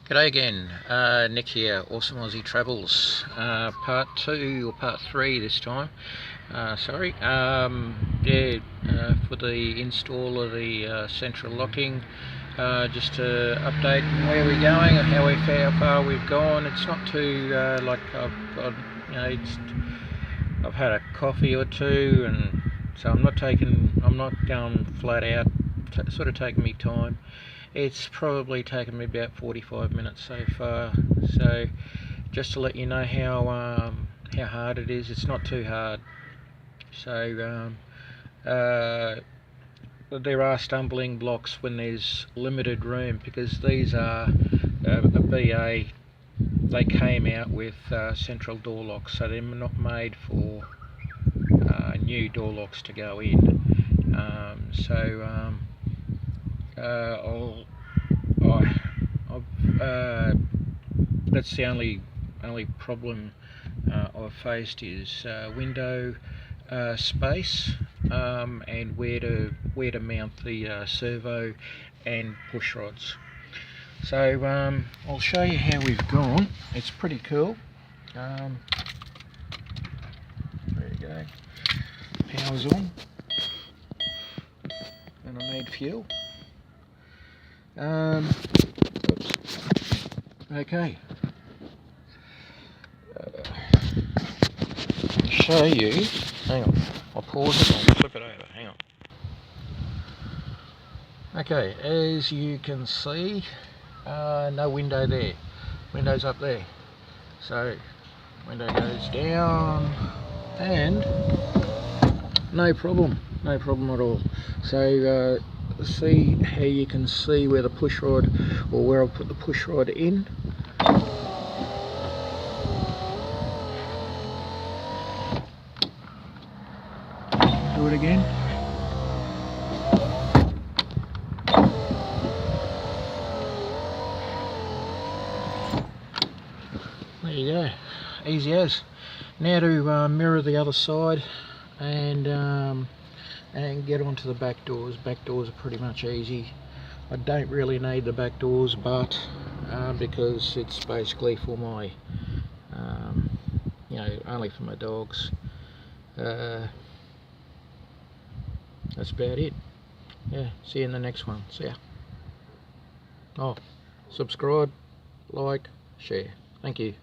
G'day again, Nick here, Awesome Aussie Travels, part 2 or part 3 this time, for the install of the central locking, just to update where we're going and how far we've gone. It's not too, I've had a coffee or two, and so I'm not going flat out, sort of taking me time. It's probably taken me about 45 minutes so far, so just to let you know how hard it is. It's not too hard. So there are stumbling blocks when there's limited room, because these are a BA. They came out with central door locks, so they're not made for new door locks to go in. That's the only problem I've faced is window space, and where to mount the servo and push rods. So I'll show you how we've gone. It's pretty cool. There you go. Power's on, and I need fuel. Oops. Okay. Show you. Hang on. I'll pause it and I'll flip it over. Hang on. Okay, as you can see, no window there. Window's up there. So window goes down, and no problem at all. So see how you can see where the push rod, or where I'll put the push rod in. Do it again. There you go, easy as. Now to mirror the other side and get onto the back doors. Back doors are pretty much easy. I don't really need the back doors, but because it's basically for my only for my dogs. That's about it. Yeah, see you in the next one. See ya. Oh, subscribe, like, share. Thank you.